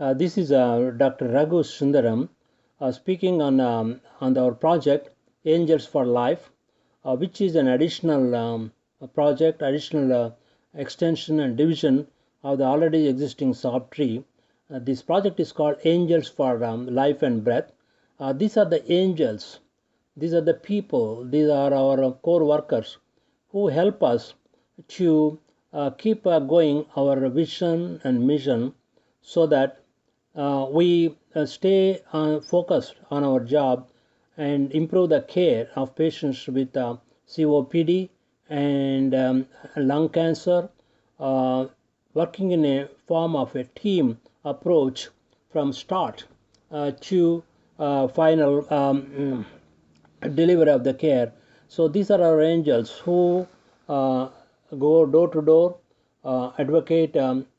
This is Dr. Raghu Sundaram speaking on our project Angels for Life, which is an additional project, additional extension and division of the already existing SOP tree. This project is called Angels for Life and Breath. These are the angels, these are the people, these are our core workers who help us to keep going our vision and mission so that we stay focused on our job and improve the care of patients with COPD and lung cancer, uh, working in a form of a team approach from start to final delivery of the care. So these are our angels who go door to door, advocate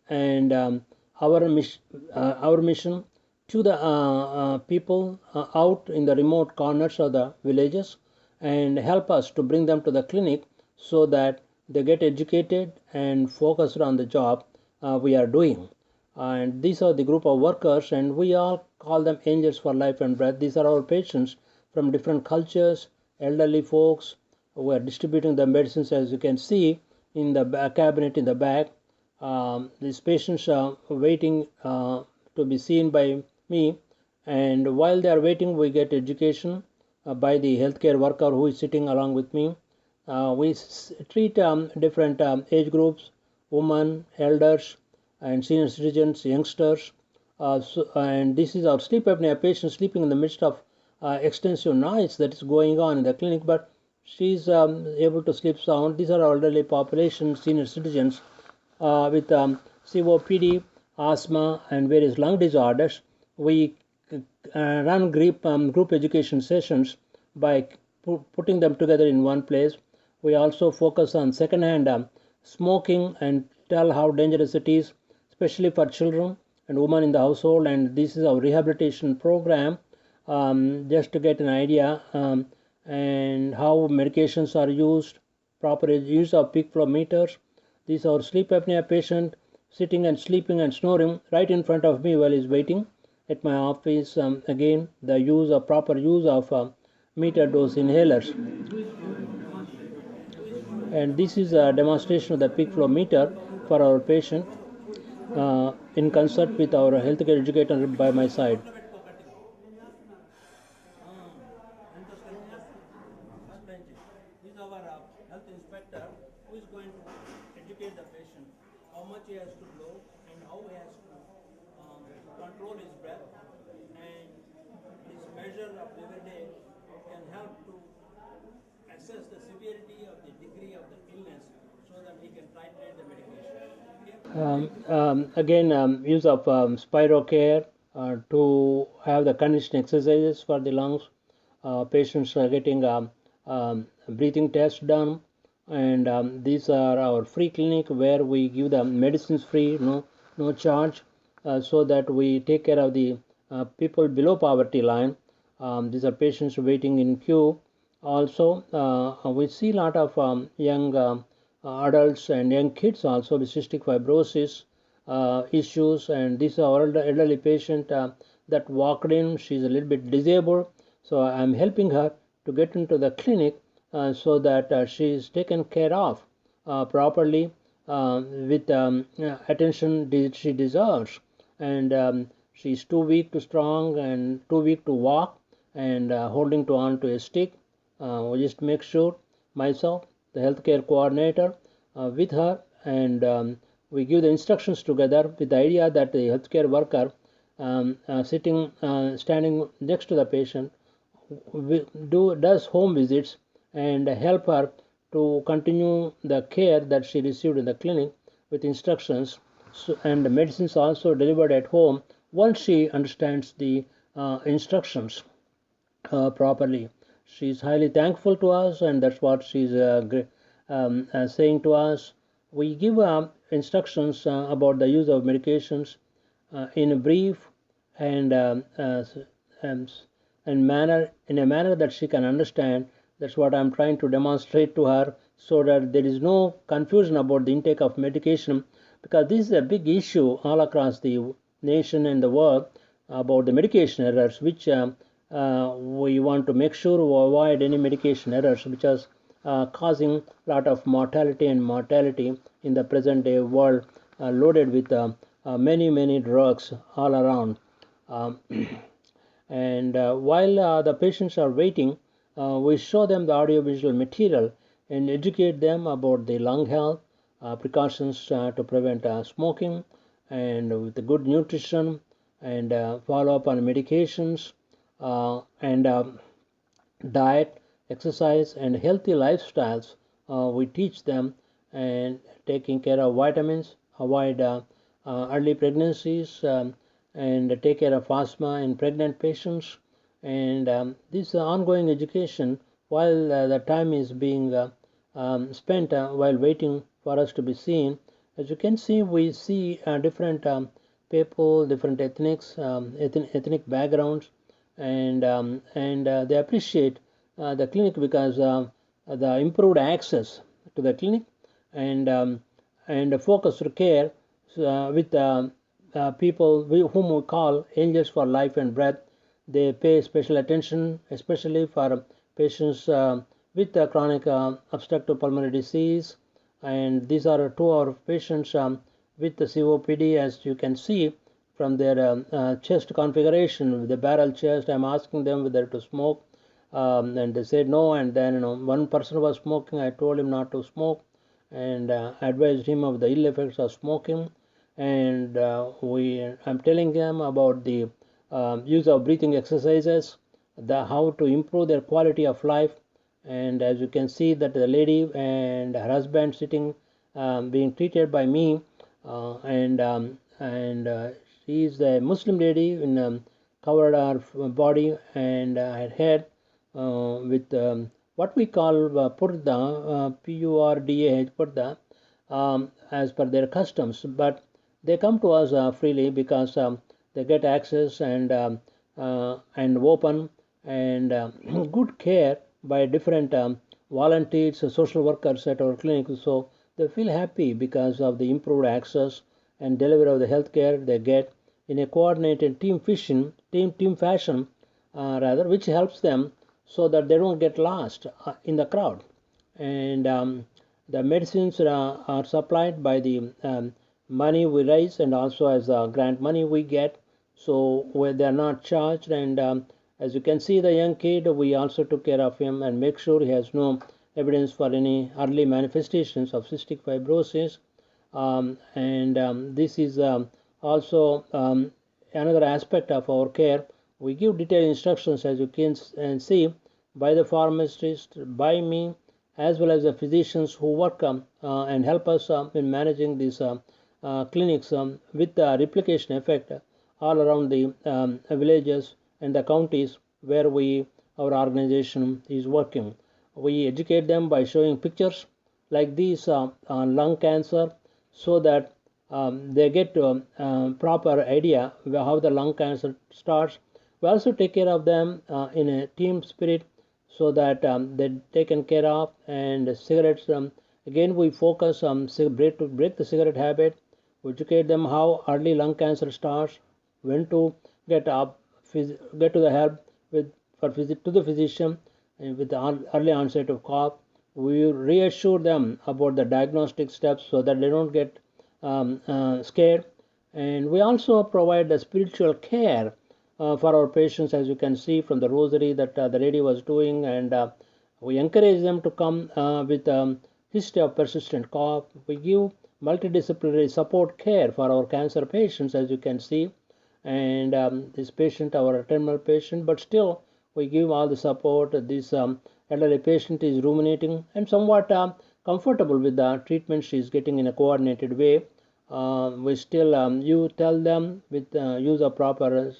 and our mission to the people out in the remote corners of the villages and help us to bring them to the clinic so that they get educated and focused on the job we are doing. And these are the group of workers, and we all call them angels for life and breath. These are our patients from different cultures, elderly folks who are distributing the medicines, as you can see in the cabinet in the back. These patients are waiting to be seen by me, and while they are waiting, we get education by the healthcare worker who is sitting along with me. We treat different age groups, women, elders, and senior citizens, youngsters. And this is our sleep apnea patient sleeping in the midst of extensive noise that is going on in the clinic, but she's able to sleep sound. These are elderly population, senior citizens with COPD, asthma, and various lung disorders. We run group education sessions by putting them together in one place. We also focus on secondhand smoking and tell how dangerous it is, especially for children and women in the household. And this is our rehabilitation program, just to get an idea and how medications are used, proper use of peak flow meters. This is our sleep apnea patient sitting and sleeping and snoring right in front of me while he's waiting at my office. Again, the proper use of meter dose inhalers. And this is a demonstration of the peak flow meter for our patient in concert with our healthcare educator by my side. This is our health inspector who is going to educate the patient how much he has to blow and how he has to control his breath. And this measure of every day can help to assess the severity of the degree of the illness so that he can titrate the medication. Again, use of Spirocare to have the conditioning exercises for the lungs. Patients are getting breathing tests done, and these are our free clinic where we give them medicines free, no charge, so that we take care of the people below poverty line. These are patients waiting in queue. Also, we see a lot of young adults and young kids also with cystic fibrosis issues, and this is our elderly patient that walked in. She's a little bit disabled, so I'm helping her to get into the clinic so that she is taken care of properly with attention she deserves. And she's too weak to strong and too weak to walk and holding on to a stick. We just make sure myself, the healthcare coordinator, with her, and we give the instructions together with the idea that the healthcare worker standing next to the patient does home visits and help her to continue the care that she received in the clinic with instructions, and the medicines also delivered at home once she understands the instructions properly. She's highly thankful to us, and that's what she's saying to us. We give instructions about the use of medications in a brief and manner in a manner that she can understand. That's what I'm trying to demonstrate to her, so that there is no confusion about the intake of medication, because this is a big issue all across the nation and the world about the medication errors, which we want to make sure we avoid any medication errors which are causing a lot of mortality and mortality in the present day world, loaded with many drugs all around. Um, and while the patients are waiting, we show them the audiovisual material and educate them about the lung health, precautions to prevent smoking, and with the good nutrition, and follow up on medications, and diet, exercise, and healthy lifestyles. We teach them, and taking care of vitamins, avoid early pregnancies, and take care of asthma in pregnant patients. And this ongoing education, while the time is being spent while waiting for us to be seen. As you can see, we see different people, different ethnic backgrounds, and they appreciate the clinic because the improved access to the clinic, and focused care with people whom we call angels for life and breath. They pay special attention, especially for patients with chronic obstructive pulmonary disease. And these are two of our patients with the COPD, as you can see from their chest configuration, with the barrel chest. I'm asking them whether to smoke, and they said no. And then one person was smoking. I told him not to smoke, and advised him of the ill effects of smoking. And I'm telling them about the use of breathing exercises, how to improve their quality of life. And as you can see that the lady and her husband sitting, being treated by me, and she is a Muslim lady, in covered her body and her head with what we call purda, P-U-R-D-A-H, purda, as per their customs. But they come to us freely because they get access, and open, and good care by different volunteers, social workers at our clinic. So they feel happy because of the improved access and delivery of the health care they get in a coordinated team fashion, rather, which helps them so that they don't get lost in the crowd. And the medicines are supplied by the money we raise, and also as grant money we get, so where they are not charged. And as you can see, the young kid, we also took care of him and make sure he has no evidence for any early manifestations of cystic fibrosis. And this is also another aspect of our care. We give detailed instructions, as you can see, by the pharmacist, by me, as well as the physicians who work and help us in managing these clinics, with the replication effect all around the villages and the counties where our organization is working. We educate them by showing pictures like these on lung cancer, so that they get proper idea how the lung cancer starts. We also take care of them in a team spirit, so that they're taken care of. And cigarettes, again we focus on break the cigarette habit. We educate them how early lung cancer starts, when to get to the help to the physician, and with the early onset of cough. We reassure them about the diagnostic steps so that they don't get scared. And we also provide the spiritual care for our patients, as you can see from the rosary that the lady was doing. And we encourage them to come with history of persistent cough. We give multidisciplinary support care for our cancer patients, as you can see. And this patient, our terminal patient, but still we give all the support. This elderly patient is ruminating and somewhat comfortable with the treatment she is getting in a coordinated way. We still, you tell them with use of proper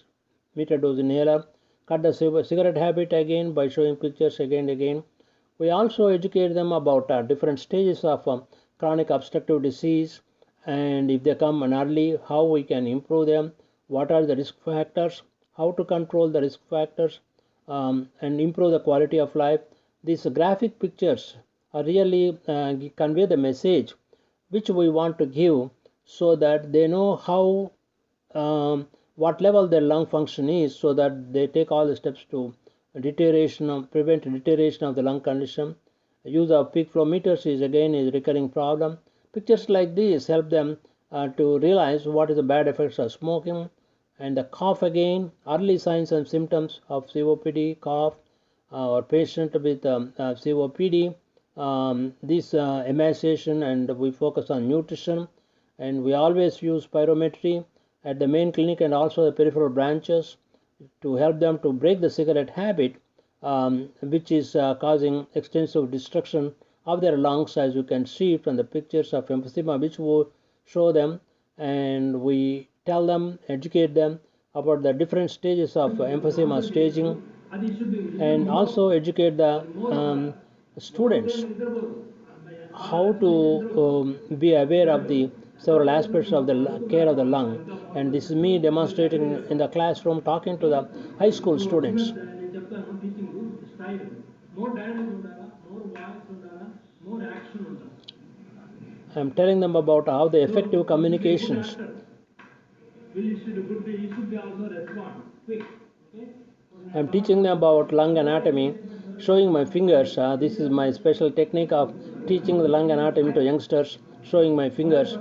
meter dose inhaler, cut the cigarette habit again by showing pictures again and again. We also educate them about different stages of chronic obstructive disease, and if they come early, how we can improve them, what are the risk factors, how to control the risk factors, and improve the quality of life. These graphic pictures are really convey the message which we want to give, so that they know how what level their lung function is, so that they take all the steps to prevent deterioration of the lung condition. Use of peak flow meters is again a recurring problem. Pictures like these help them to realize what is the bad effects of smoking. And the cough again, early signs and symptoms of COPD, cough, or patient with COPD. This emaciation, and we focus on nutrition, and we always use spirometry at the main clinic and also the peripheral branches to help them to break the cigarette habit, which is causing extensive destruction of their lungs, as you can see from the pictures of emphysema which we show them. And we tell them, educate them about the different stages of emphysema staging, and also educate the students how to be aware of the several aspects of the care of the lung. And this is me demonstrating in the classroom, talking to the high school students. I'm telling them about how the effective communications. I'm teaching them about lung anatomy, showing my fingers. This is my special technique of teaching the lung anatomy to youngsters, showing my fingers.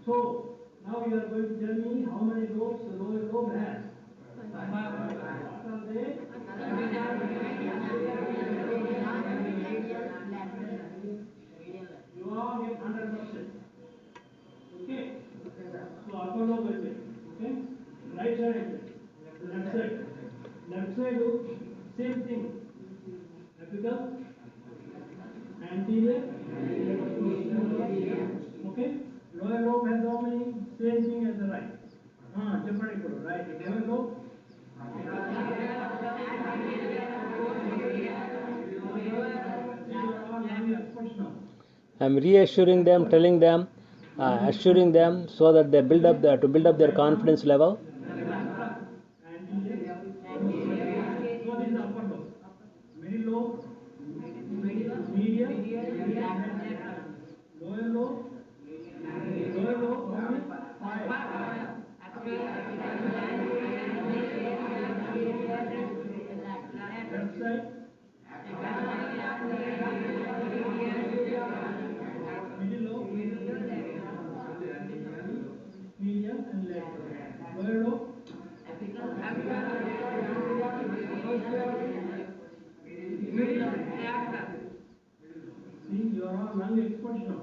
So now you are going to tell me how many lobes the lower lobe has. What are they? You are 100%. Okay. So upper lobe will be. Okay. Right side. Left side. Left side, same thing. Apical. Anterior. Okay. Lower lobe has how many? Same thing as the right. Different. Right. Lower lobe. I'm reassuring them, telling them, assuring them, so that they build up their confidence level. Middle lobe, medium, lower lobe, left side, middle lobe, medium and left. Lower lobe, see, you are all lung experts now.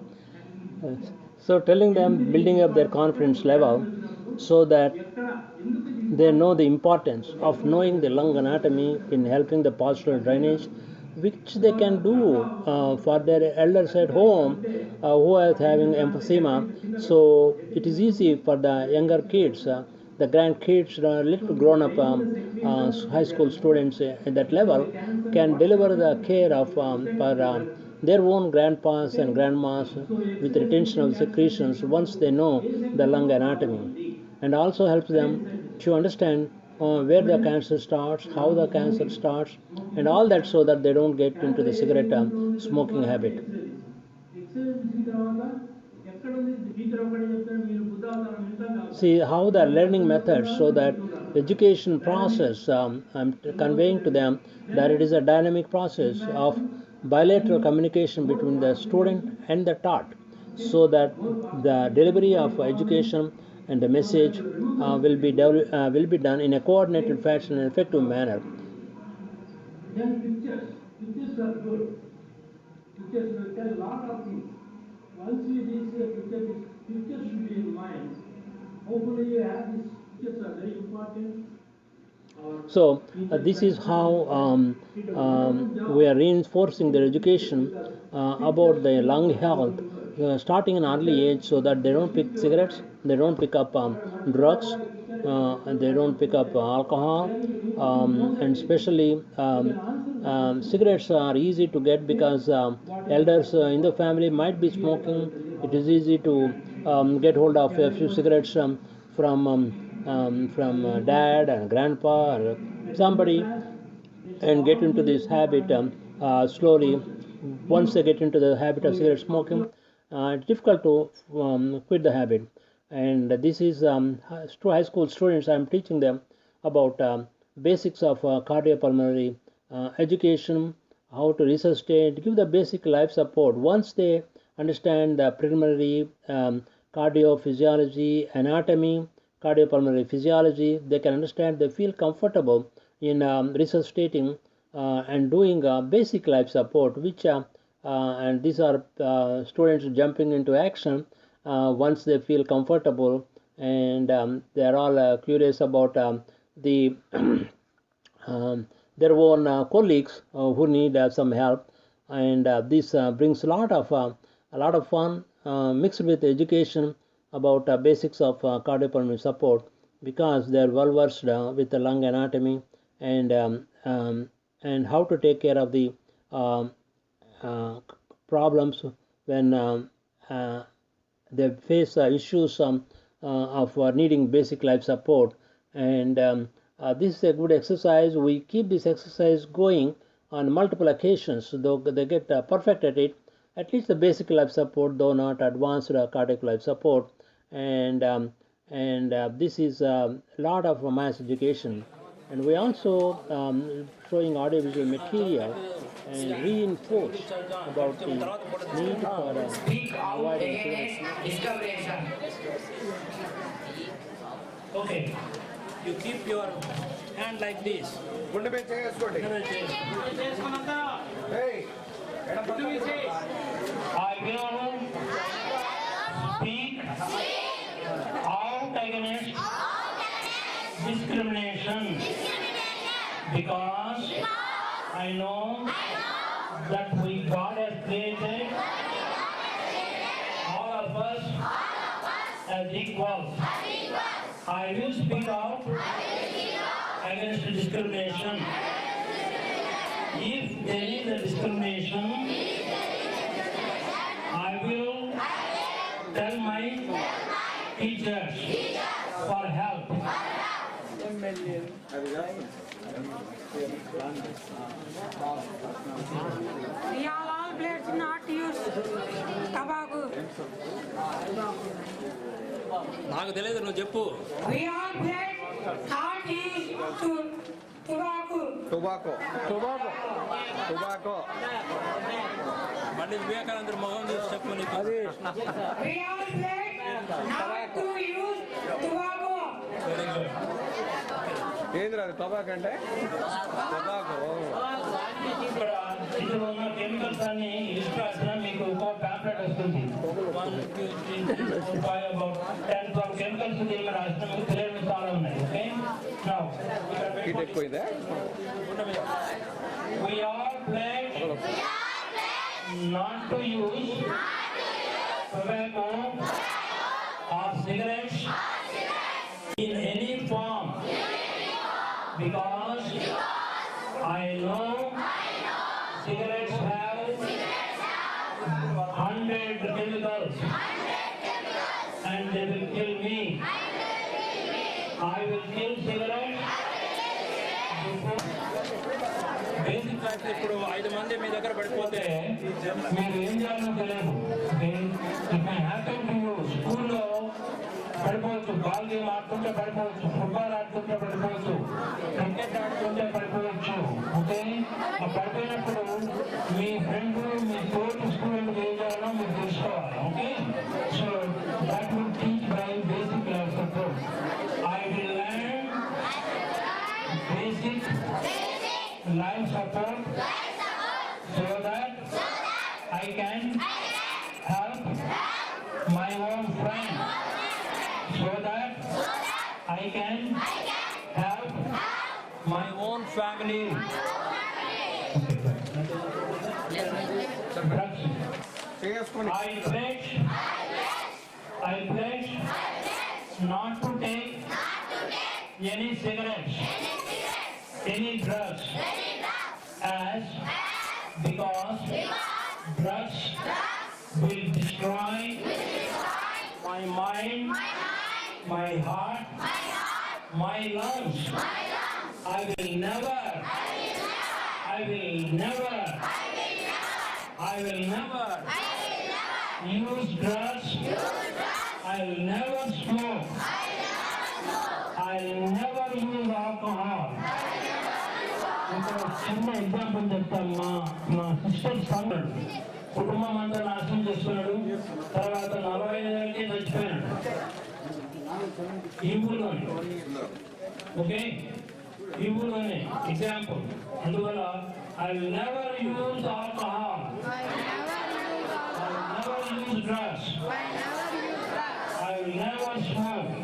So telling them, building up their confidence level, so that they know the importance of knowing the lung anatomy in helping the postural drainage, which they can do for their elders at home who are having emphysema. So it is easy for the younger kids, the grandkids, little grown up high school students at that level, can deliver the care of for their own grandpas and grandmas with retention of secretions once they know the lung anatomy, and also helps them to understand where the cancer starts, how the cancer starts, and all that, so that they don't get into the cigarette smoking habit. See how the learning methods, so that education process, I'm conveying to them that it is a dynamic process of bilateral communication between the student and the taught, so that the delivery of education and the message will be done in a coordinated fashion and effective manner. Then pictures are good. Pictures will tell a lot of things. Once you see a picture, pictures should be in mind. Hopefully you have these pictures are very important. So this is how we are reinforcing their education about the lung health, starting in early age, so that they don't pick cigarettes, they don't pick up drugs, and they don't pick up alcohol, and especially cigarettes are easy to get because elders in the family might be smoking. It is easy to get hold of a few cigarettes from from dad and grandpa or somebody, and get into this habit slowly. Once they get into the habit of cigarette smoking, it's difficult to quit the habit. And this is high school students. I'm teaching them about basics of cardiopulmonary education, how to resuscitate, give the basic life support. Once they understand the preliminary cardiophysiology, anatomy, cardiopulmonary physiology, they can understand, they feel comfortable in resuscitating and doing basic life support, which and these are students jumping into action once they feel comfortable, and they are all curious about the their own colleagues who need some help, and this brings a lot of fun mixed with education about basics of cardiopulmonary support, because they are well versed with the lung anatomy and how to take care of the um, problems when they face issues of needing basic life support. And this is a good exercise. We keep this exercise going on multiple occasions, though they get perfect at least the basic life support, though not advanced cardiac life support. And this is a lot of mass education. And we also showing audiovisual material and reinforce about the need for Speak out avoiding against cigarette. discrimination. Okay. You keep your hand like this. గుండె మీద చేసుకోండి ఏయ్, ఎడమ పక్క. I will speak out against discrimination because I know that God has created all of us as equals. I will speak out against discrimination. If there is a discrimination, I will tell my teachers for help. We are all pledged not to use tobacco. నాకు తెలియదు, నువ్వు చెప్పు. We are pledged not to use tobacco. Tobacco tobacco tobacco మళ్ళీ వివేకానంద మొహం చూసి చెప్పు నీకు. We are pledged not to use tobacco. Very good. ఏంద్రా అది టొబాకో అంటే టొబాకో ఇక్కడ ఇందులో ఉన్న కెమికల్స్ అన్ని లిస్ట్ రాసిన మీకు ఒక ప్యాంప్లెట్ వస్తుంది. 1, 2, 3, 4, 5 about 10, 12 కెమికల్స్ దీనిలో రాసిన మీకు తెలియని చాలా ఉన్నాయి. ఓకే, నౌ ఇక్కడ హీట్ ఎక్కువ ఇదే we are pledged not to use tobacco or cigarettes in any form because I know cigarettes have 100 chemicals and they will kill me. I will kill cigarettes before. Basic life ఇప్పుడు 5 మంది మీ దగ్గర పడిపోతే మీరు ఏం చేయాలో తెలియదు. స్కూల్లో పడిపోవచ్చు, బాల్ గేమ్ ఆడుతుంటే పడిపోవచ్చు, ఫుట్బాల్ ఆడుతుంటే పడిపోవచ్చు, క్రికెట్ ఆడుతుంటే పడిపోవచ్చు. ఓకే, పడిపోయినప్పుడు మీ ఫ్రెండ్ మీ తోటి స్టూడెంట్ ఏం చేయాలో మీరు తెలుసుకోవాలి. Okay, so that will teach by basic life support. I will learn basic life support so that I can help my own friend, so that I can help my own family. చేసుకోండి I pledge not to take any cigarettes, any drugs, as because drugs will destroy my mind, my heart, my lungs. I will never use drugs. I will never smoke. I will never use alcohol. చిన్న example చెప్తాను. మా sister సంగడు కుటుంబం అంతా నాశనం చేసుకున్నాడు. తర్వాత 45 ఏళ్ళకి చచ్చిపోయాడు ఈ ఊళ్ళోనే. ఓకే, ఈ ఊళ్ళోనే ఎగ్జాంపుల్. అందువల్ల I will never use alcohol, I will never use drugs, I will never smoke.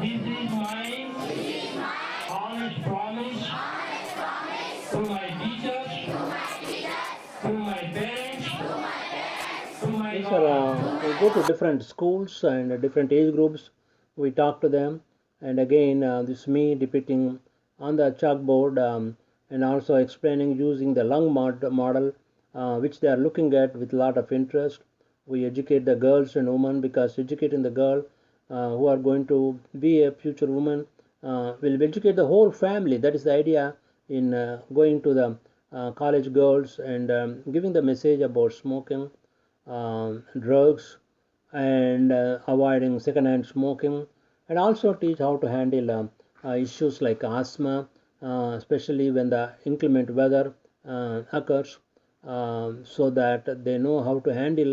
This is my honest promise to my teachers, to my parents, to my These are, we go to different schools and different age groups. We talk to them, and again, this is me depicting on the chalkboard and also explaining using the lung model, which they are looking at with a lot of interest. We educate the girls and women, because educating the girl who are going to be a future woman will educate the whole family. That is the idea in going to the college girls and giving the message about smoking, drugs, and avoiding secondhand smoking, and also teach how to handle issues like asthma, especially when the inclement weather occurs, so that they know how to handle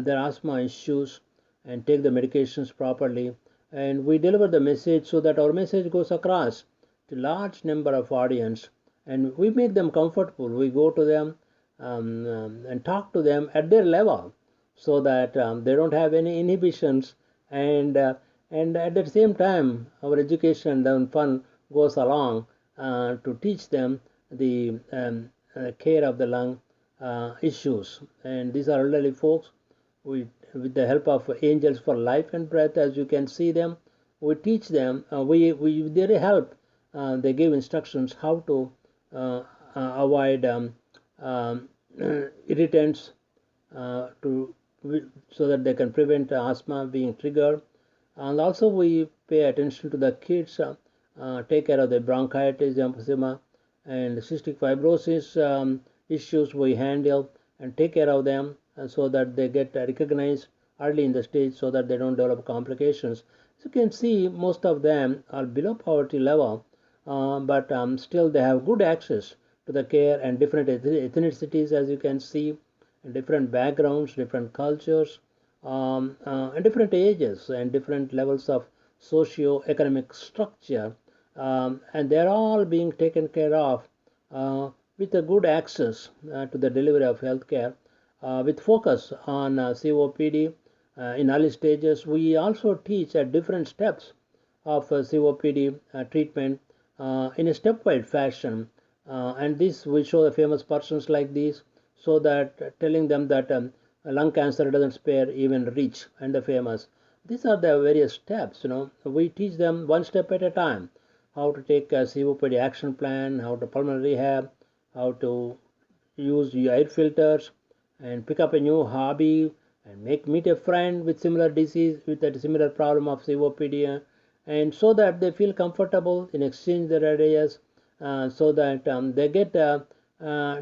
their asthma issues and take the medications properly. And we deliver the message so that our message goes across to large number of audience, and we make them comfortable. We go to them and talk to them at their level, so that they don't have any inhibitions, and at the same time our education and fun goes along to teach them the care of the lung issues. And these are elderly folks. With the help of Angels for Life and Breath, as you can see them, we teach them, with their help, they give instructions how to avoid irritants, so that they can prevent asthma being triggered. And also we pay attention to the kids, take care of the bronchitis, emphysema, and cystic fibrosis issues. We handle and take care of them, so that they get recognized early in the stage, so that they don't develop complications. As you can see, most of them are below poverty level, but still they have good access to the care, and different ethnicities, as you can see, and different backgrounds, different cultures, and different ages and different levels of socio-economic structure, and they're all being taken care of with a good access to the delivery of healthcare, with focus on COPD in early stages. We also teach at different steps of COPD treatment in a stepwise fashion, and this we show the famous persons like these, so that telling them that lung cancer doesn't spare even rich and the famous. These are the various steps. We teach them one step at a time, how to take a COPD action plan, how to pulmonary rehab, how to use air filters, and pick up a new hobby, and meet a friend with similar disease, with a similar problem of COPD, and so that they feel comfortable in exchange their ideas, so that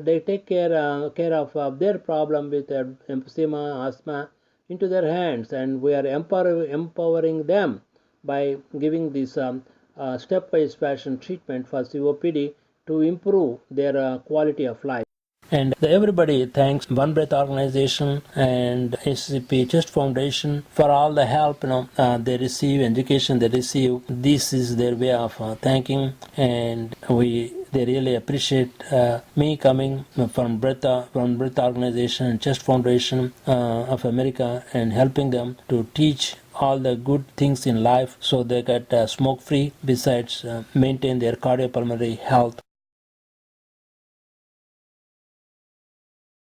they take care of their problem with emphysema, asthma into their hands, and we are empowering them by giving this stepwise fashion treatment for COPD to improve their quality of life. And everybody thanks One Breath Organization and SCP Chest Foundation for all the help they receive, education they receive. This is their way of thanking, and they really appreciate me coming from Breath Organization and Chest Foundation of America, and helping them to teach all the good things in life, so they get smoke free, besides maintain their cardiopulmonary health.